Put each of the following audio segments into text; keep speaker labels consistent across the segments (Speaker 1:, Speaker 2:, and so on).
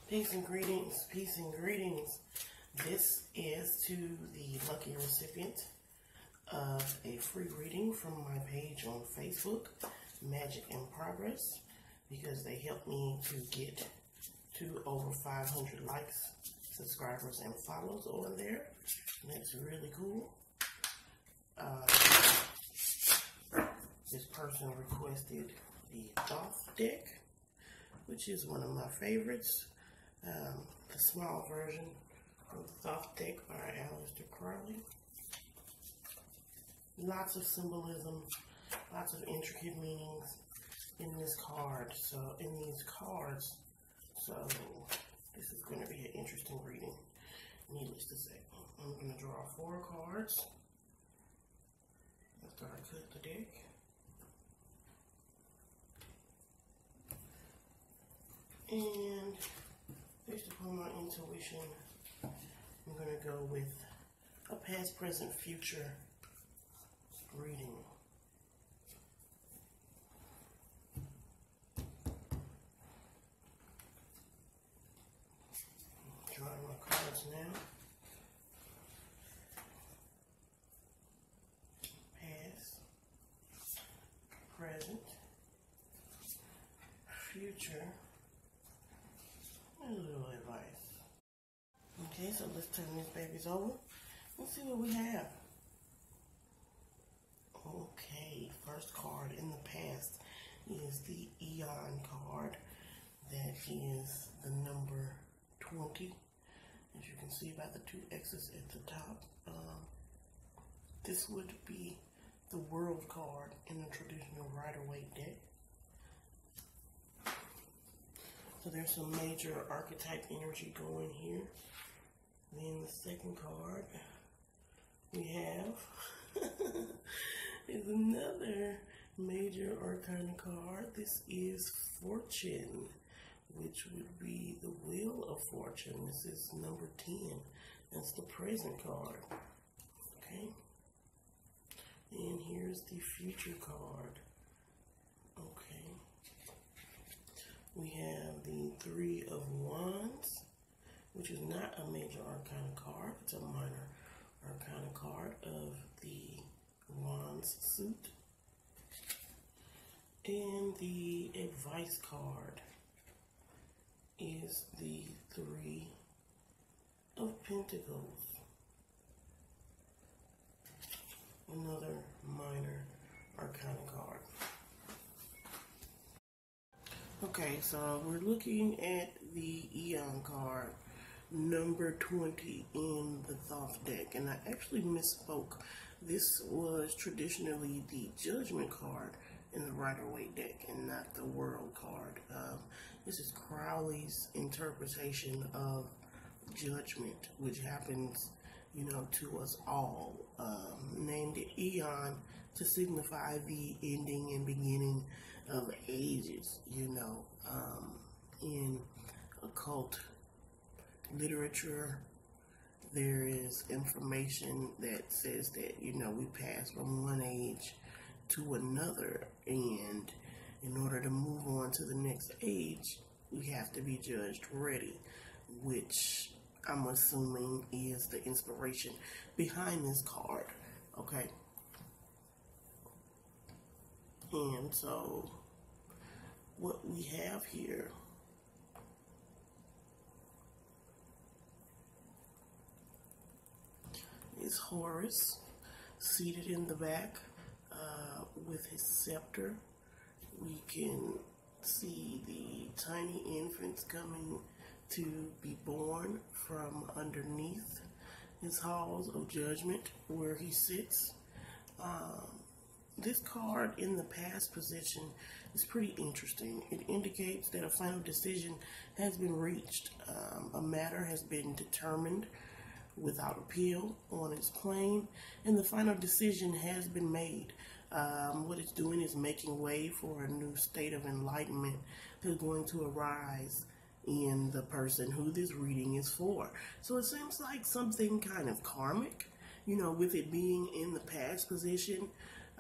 Speaker 1: Peace and greetings, peace and greetings. This is to the lucky recipient of a free reading from my page on Facebook, Magic in Progress, because they helped me to get to over 500 likes, subscribers, and follows over there. And that's really cool. This person requested the Thoth Deck, which is one of my favorites. The small version of the Thoth Deck by Aleister Crowley. Lots of symbolism, lots of intricate meanings in this card. In these cards, this is going to be an interesting reading. Needless to say, I'm going to draw 4 cards after I cut the deck. And based upon my intuition, I'm going to go with a past, present, future reading. Drawing my cards now. Past, present, future. A little advice. Okay, so let's turn these babies over and see what we have. Okay, first card in the past is the Aeon card. That is the number 20. As you can see by the 2 X's at the top. This would be the World card in the traditional Rider-Waite deck. So there's some major archetype energy going here. Then the second card we have is another major arcana card. This is Fortune, which would be the Wheel of Fortune. This is number 10. That's the present card. Okay. And here's the future card. Okay. We have the 3 of Wands, which is not a major arcana card. It's a minor arcana card of the Wands suit. And the advice card is the 3 of Pentacles. Another minor arcana card. Okay, so we're looking at the Aeon card, number 20 in the Thoth Deck. And I actually misspoke. This was traditionally the Judgment card in the Rider-Waite deck and not the World card. This is Crowley's interpretation of Judgment, which happens, to us all. Named it Aeon to signify the ending and beginning of ages. In occult literature, there is information that says that, we pass from one age to another, and in order to move on to the next age, we have to be judged ready, which I'm assuming is the inspiration behind this card. Okay. And so what we have here is Horus seated in the back with his scepter. We can see the tiny infants coming to be born from underneath his halls of judgment where he sits. This card in the past position is pretty interesting. It indicates that a final decision has been reached. A matter has been determined without appeal on its plane, and the final decision has been made. What it's doing is making way for a new state of enlightenment that's going to arise in the person who this reading is for. So it seems like something kind of karmic, with it being in the past position.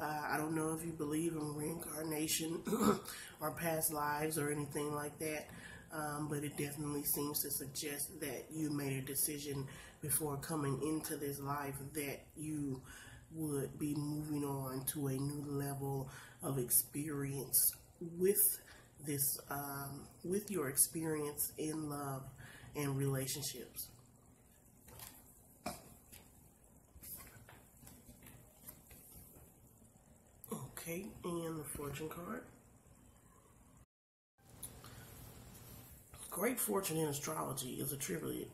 Speaker 1: I don't know if you believe in reincarnation or past lives or anything like that. but it definitely seems to suggest that you made a decision before coming into this life that you would be moving on to a new level of experience with this, with your experience in love and relationships. Okay, and the fortune card. Great fortune in astrology is attributed,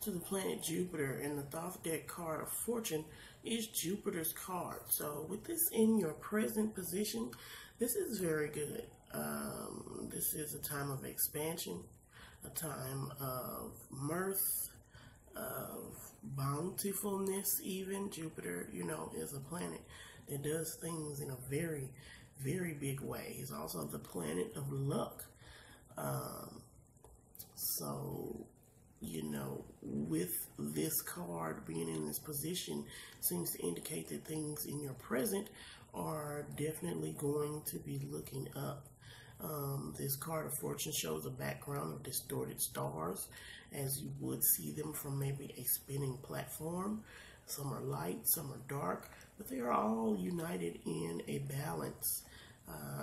Speaker 1: to the planet Jupiter, and the Thoth Deck card of fortune is Jupiter's card. So with this in your present position, this is very good. This is a time of expansion, a time of mirth, of bountifulness even. Jupiter, is a planet that does things in a very, very big way. It's also the planet of luck. So, with this card being in this position, seems to indicate that things in your present are definitely going to be looking up. This card of fortune shows a background of distorted stars, as you would see them from maybe a spinning platform. Some are light, some are dark, but they are all united in a balance.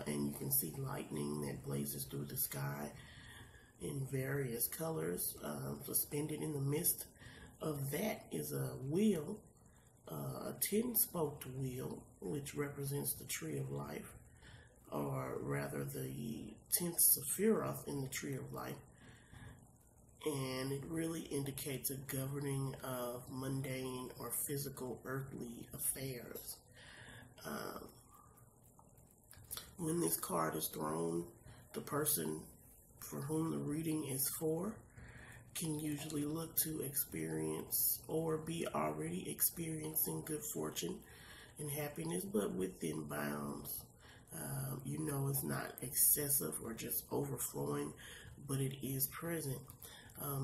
Speaker 1: And you can see lightning that blazes through the sky in various colors. Suspended in the midst of that is a wheel, a 10-spoked wheel, which represents the tree of life, or rather the 10th Sephiroth in the tree of life. And it really indicates a governing of mundane or physical earthly affairs. When this card is thrown, the person for whom the reading is for can usually look to experience or be already experiencing good fortune and happiness, but within bounds. It's not excessive or just overflowing, but it is present.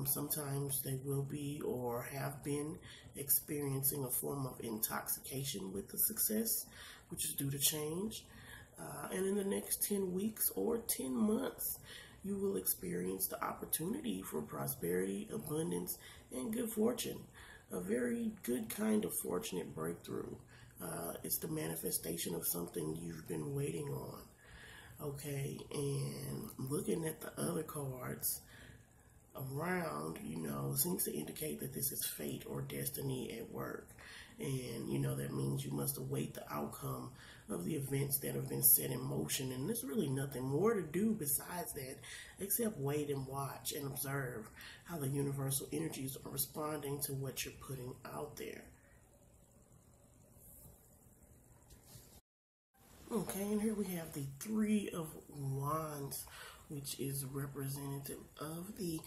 Speaker 1: Sometimes they will be or have been experiencing a form of intoxication with the success, which is due to change. And in the next 10 weeks or 10 months, you will experience the opportunity for prosperity, abundance, and good fortune. A very good kind of fortunate breakthrough. It's the manifestation of something you've been waiting on. Okay, and looking at the other cards around, seems to indicate that this is fate or destiny at work. And, that means you must await the outcome of the events that have been set in motion. And there's really nothing more to do besides that, except wait and watch and observe how the universal energies are responding to what you're putting out there. Okay, and here we have the Three of Wands, which is representative of the,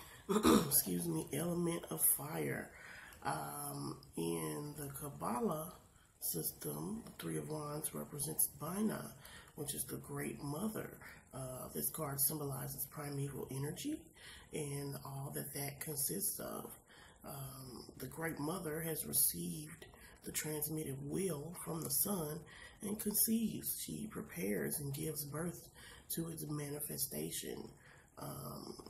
Speaker 1: element of fire. In the Kabbalah system, the Three of Wands represents Binah, which is the Great Mother. This card symbolizes primeval energy and all that consists of. The Great Mother has received the transmitted will from the sun and conceives. She prepares and gives birth to its manifestation.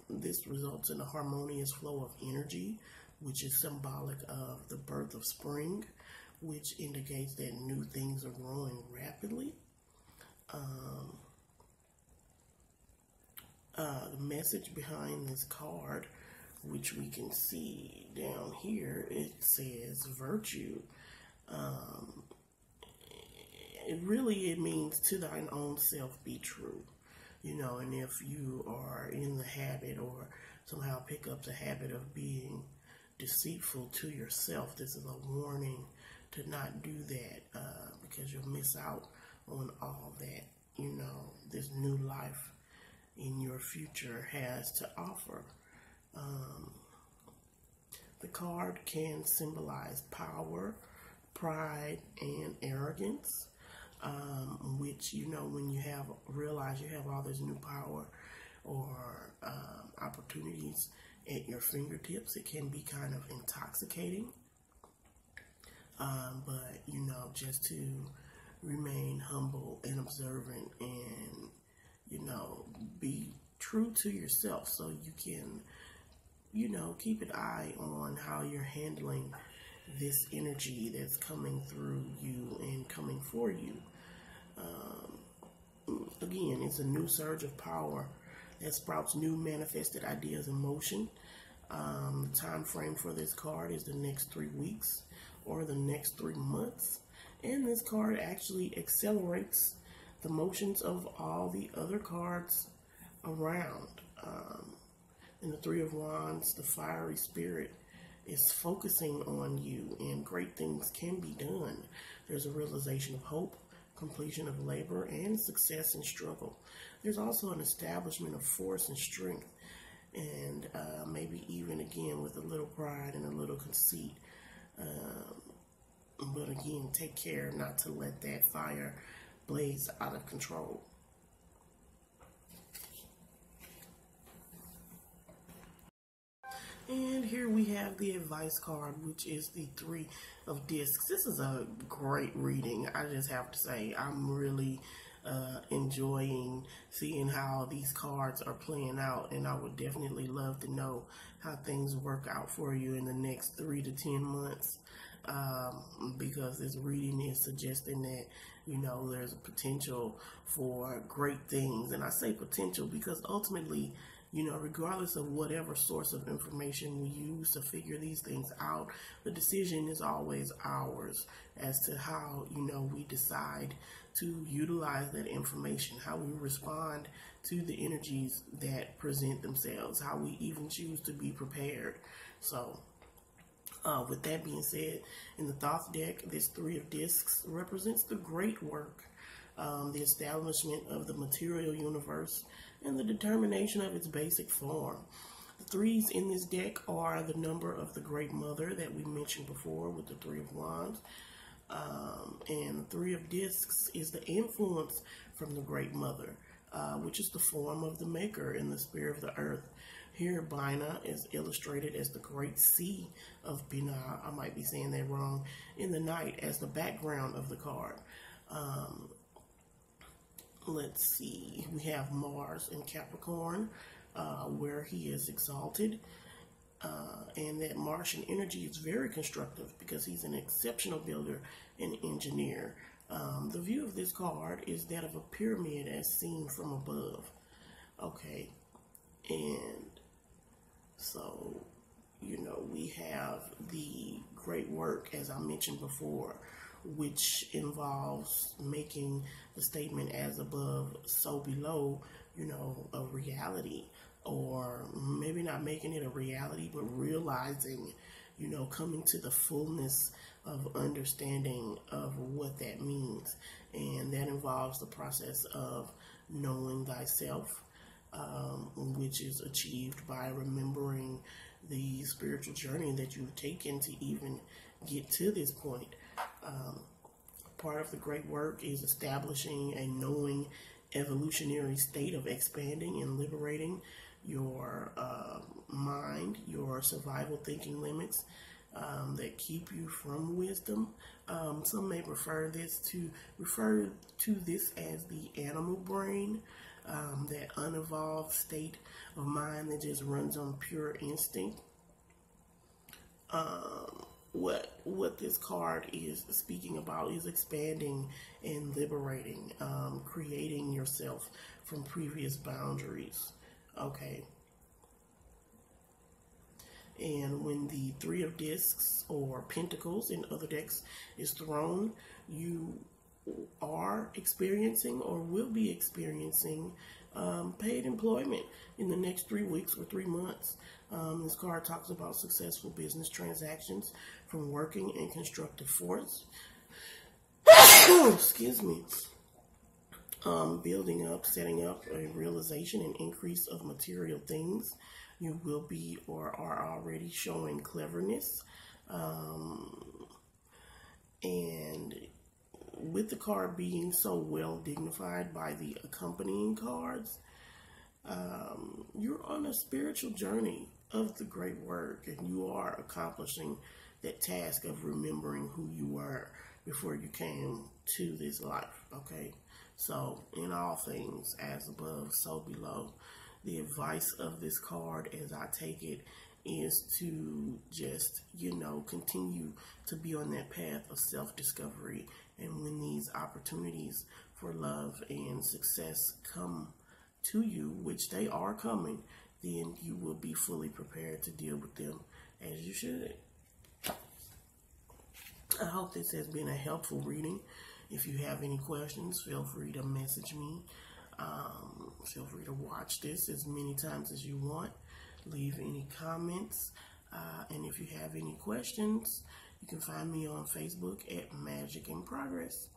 Speaker 1: This results in a harmonious flow of energy, which is symbolic of the birth of spring, which indicates that new things are growing rapidly. The message behind this card, which we can see down here, it says virtue. It means to thine own self be true. And if you are in the habit or somehow pick up the habit of being deceitful to yourself, this is a warning to not do that, because you'll miss out on all that, this new life in your future has to offer. The card can symbolize power, pride, and arrogance, which, when you realize you have all this new power or opportunities at your fingertips, it can be kind of intoxicating. But, just to remain humble and observant and, be true to yourself so you can, you know, keep an eye on how you're handling this energy that's coming through you and coming for you. Again, it's a new surge of power that sprouts new manifested ideas in motion. The time frame for this card is the next 3 weeks or the next 3 months. And this card actually accelerates the motions of all the other cards around. In the Three of Wands, the fiery spirit is focusing on you, and great things can be done. There's a realization of hope, completion of labor, and success in struggle. There's also an establishment of force and strength, and maybe even again with a little pride and a little conceit. But again, take care not to let that fire blaze out of control. And here we have the advice card, which is the Three of Discs. This is a great reading. I just have to say, I'm really enjoying seeing how these cards are playing out, and I would definitely love to know how things work out for you in the next 3 to 10 months, because this reading is suggesting that, you know, there's a potential for great things. And I say potential because ultimately, you know, regardless of whatever source of information we use to figure these things out, the decision is always ours as to how, you know, we decide to utilize that information, how we respond to the energies that present themselves, how we even choose to be prepared. So, with that being said, in the Thoth deck, this Three of Discs represents the great work, the establishment of the material universe, and the determination of its basic form. The threes in this deck are the number of the Great Mother that we mentioned before with the Three of Wands. And the Three of Discs is the influence from the Great Mother, which is the form of the Maker in the spirit of the earth. Here, Bina is illustrated as the Great Sea of Binah, I might be saying that wrong, in the night as the background of the card. Let's see, we have Mars in Capricorn, where he is exalted, and that Martian energy is very constructive because he's an exceptional builder and engineer. The view of this card is that of a pyramid as seen from above. Okay, and so, you know, we have the great work, as I mentioned before, which involves making the statement as above, so below, you know, a reality, or maybe not making it a reality, but realizing, you know, coming to the fullness of understanding of what that means. And that involves the process of knowing thyself, which is achieved by remembering the spiritual journey that you've taken to even get to this point. Part of the great work is establishing a knowing evolutionary state of expanding and liberating your mind, your survival thinking limits that keep you from wisdom. Some may refer to this as the animal brain, that unevolved state of mind that just runs on pure instinct. What this card is speaking about is expanding and liberating, creating yourself from previous boundaries. Okay. And when the Three of Discs or Pentacles in other decks is thrown, you are experiencing or will be experiencing paid employment in the next 3 weeks or 3 months. This card talks about successful business transactions from working in constructive force. Excuse me. Building up, setting up a realization and increase of material things. You will be or are already showing cleverness. And with the card being so well dignified by the accompanying cards, you're on a spiritual journey of the great work, and you are accomplishing that task of remembering who you were before you came to this life. Okay, so in all things, as above, so below, The advice of this card, as I take it, is to just, continue to be on that path of self-discovery. And when these opportunities for love and success come to you, which they are coming, then you will be fully prepared to deal with them as you should. I hope this has been a helpful reading. If you have any questions, feel free to message me. Feel free to watch this as many times as you want. Leave any comments. And if you have any questions, you can find me on Facebook at Magic in Progress.